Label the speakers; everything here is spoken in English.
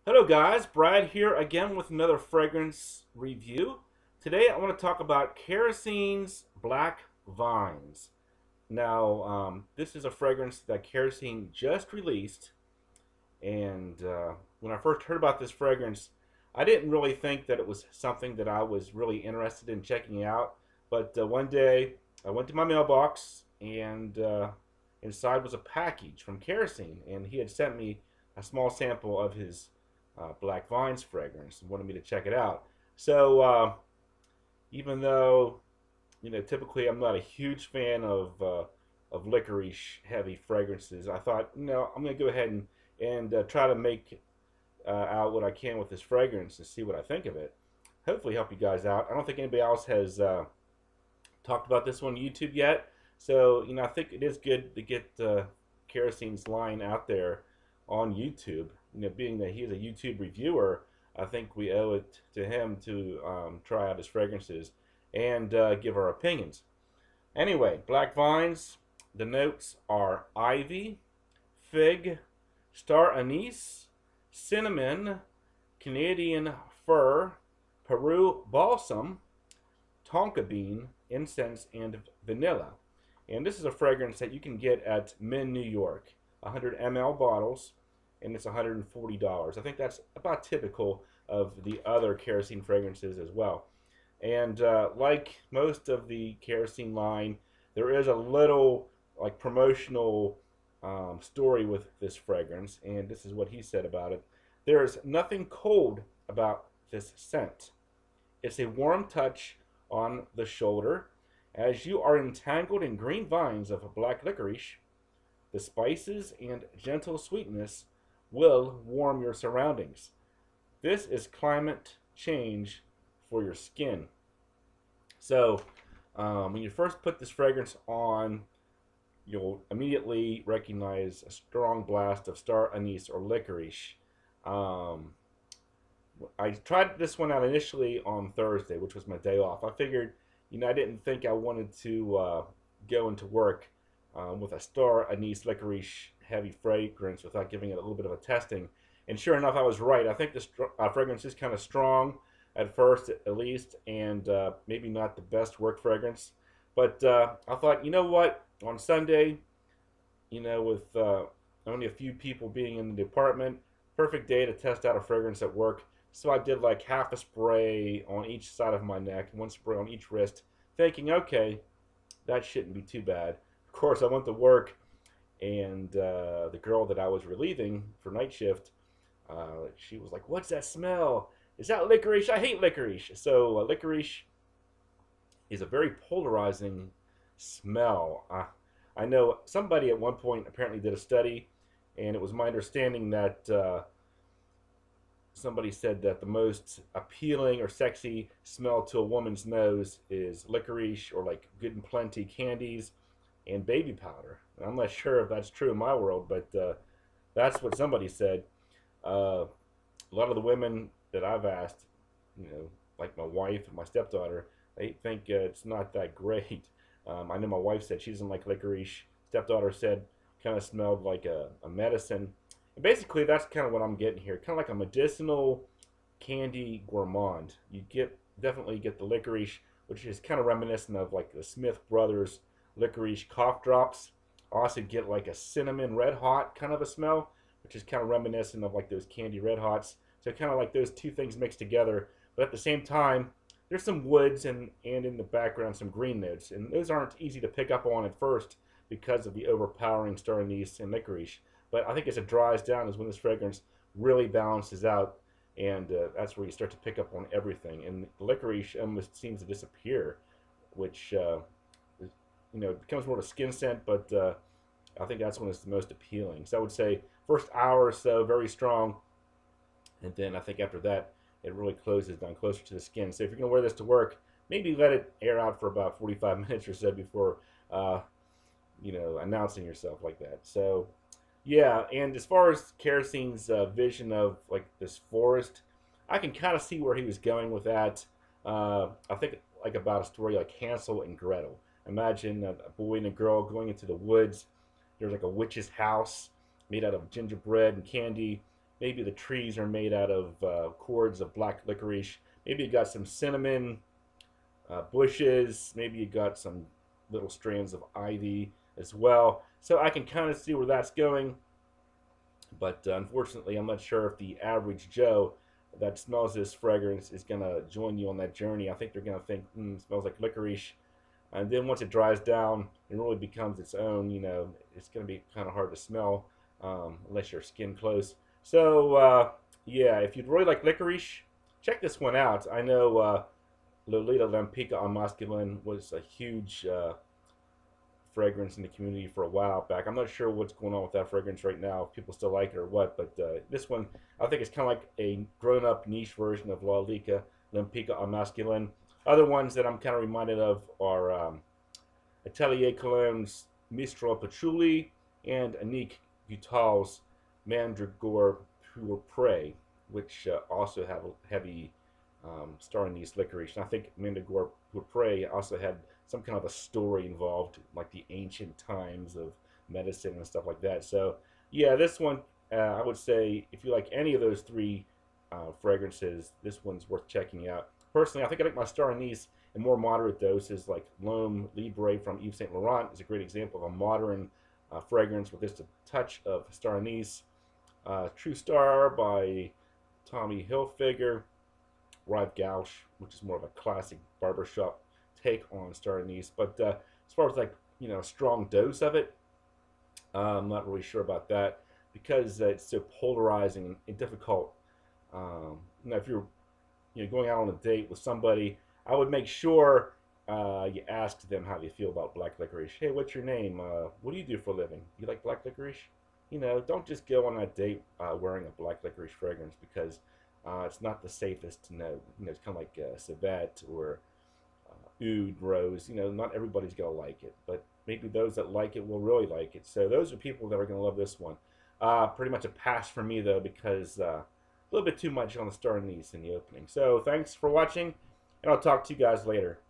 Speaker 1: Hello guys, Brad here again with another fragrance review. Today I want to talk about Kerosene's Black Vines. Now, this is a fragrance that Kerosene just released, and when I first heard about this fragrance, I didn't really think that it was something that I was really interested in checking out. But one day I went to my mailbox, and inside was a package from Kerosene, and he had sent me a small sample of his Black Vines fragrance and wanted me to check it out. So even though typically I'm not a huge fan of licorice heavy fragrances, I thought I'm gonna go ahead and try to make out what I can with this fragrance and see what I think of it. Hopefully help you guys out. I don't think anybody else has talked about this on YouTube yet, so I think it is good to get Kerosene's line out there on YouTube. Being that he's a YouTube reviewer, I think we owe it to him to try out his fragrances and give our opinions. Anyway, Black Vines, the notes are ivy, fig, star anise, cinnamon, Canadian fir, Peru balsam, tonka bean, incense, and vanilla. And this is a fragrance that you can get at Min, New York, 100 ml bottles, and it's $140. I think that's about typical of the other Kerosene fragrances as well. And like most of the Kerosene line, there is a little like promotional story with this fragrance, and this is what he said about it. There is nothing cold about this scent. It's a warm touch on the shoulder. As you are entangled in green vines of black licorice, the spices and gentle sweetness will warm your surroundings. This is climate change for your skin. So when you first put this fragrance on, you'll immediately recognize a strong blast of star anise or licorice. I tried this one out initially on Thursday, which was my day off. I figured, I didn't think I wanted to go into work with a star anise licorice heavy fragrance without giving it a little bit of a testing. And sure enough, I was right. I think this fragrance is kind of strong at first, at least, and maybe not the best work fragrance. But I thought, you know what? On Sunday, with only a few people being in the department, perfect day to test out a fragrance at work. So I did like half a spray on each side of my neck, one spray on each wrist, thinking, okay, that shouldn't be too bad. Of course, I went to work, and the girl that I was relieving for night shift, she was like, "What's that smell? Is that licorice? I hate licorice." So licorice is a very polarizing smell. I know somebody at one point apparently did a study, and it was my understanding that somebody said that the most appealing or sexy smell to a woman's nose is licorice or like Good and Plenty candies and baby powder. And I'm not sure if that's true in my world, but that's what somebody said. A lot of the women that I've asked, like my wife and my stepdaughter, they think it's not that great. I know my wife said she doesn't like licorice. Stepdaughter said kind of smelled like a medicine. And basically, that's kind of what I'm getting here. Kind of like a medicinal candy gourmand. You definitely get the licorice, which is kind of reminiscent of like the Smith Brothers licorice cough drops. I also get like a cinnamon red hot kind of a smell, which is kind of reminiscent of like those candy red hots. So kind of like those two things mixed together. But at the same time, there's some woods and in the background some green notes. And those aren't easy to pick up on at first because of the overpowering star anise and licorice. But I think as it dries down is when this fragrance really balances out, and that's where you start to pick up on everything. And the licorice almost seems to disappear, which it becomes more of a skin scent, but I think that's when it's the most appealing. So I would say first hour or so, very strong, and then I think after that, it really closes down closer to the skin. So if you're going to wear this to work, maybe let it air out for about 45 minutes or so before, announcing yourself like that. So, yeah, and as far as Kerosene's vision of like this forest, I can kind of see where he was going with that. I think like about a story like Hansel and Gretel. Imagine a boy and a girl going into the woods. There's like a witch's house made out of gingerbread and candy, maybe the trees are made out of cords of black licorice. Maybe you got some cinnamon bushes. Maybe you got some little strands of ivy as well. So I can kind of see where that's going. But unfortunately, I'm not sure if the average Joe that smells this fragrance is going to join you on that journey. I think they're going to think, it smells like licorice. And then once it dries down and really becomes its own, it's going to be kind of hard to smell unless your skin close. So, yeah, if you'd really like licorice, check this one out. I know Lolita Lampica on Masculine was a huge fragrance in the community for a while back. I'm not sure what's going on with that fragrance right now, if people still like it or what, but this one, I think it's kind of like a grown-up niche version of Lolita Lampica on Masculine. Other ones that I'm kind of reminded of are Atelier Cologne's Mistral Patchouli and Annick Goutal's Mandragore Pure Prey, which also have a heavy star anise licorice. And I think Mandragore Pure Prey also had some kind of a story involved, like the ancient times of medicine and stuff like that. So, yeah, this one, I would say, if you like any of those three fragrances, this one's worth checking out. Personally, I think I like my star anise in more moderate doses, like L'Homme Libre from Yves Saint Laurent is a great example of a modern fragrance with just a touch of star anise. True Star by Tommy Hilfiger, Rive Gauche, which is more of a classic barbershop take on star anise. But as far as like a strong dose of it, I'm not really sure about that because it's so polarizing and difficult. If you're going out on a date with somebody, I would make sure you ask them how they feel about black licorice. Hey, what's your name? What do you do for a living? You like black licorice? Don't just go on a date wearing a black licorice fragrance because it's not the safest to know. It's kind of like civet or oud rose. Not everybody's gonna like it, but maybe those that like it will really like it. So those are people that are gonna love this one. Pretty much a pass for me though, because a little bit too much on the star anise in the opening. So thanks for watching, and I'll talk to you guys later.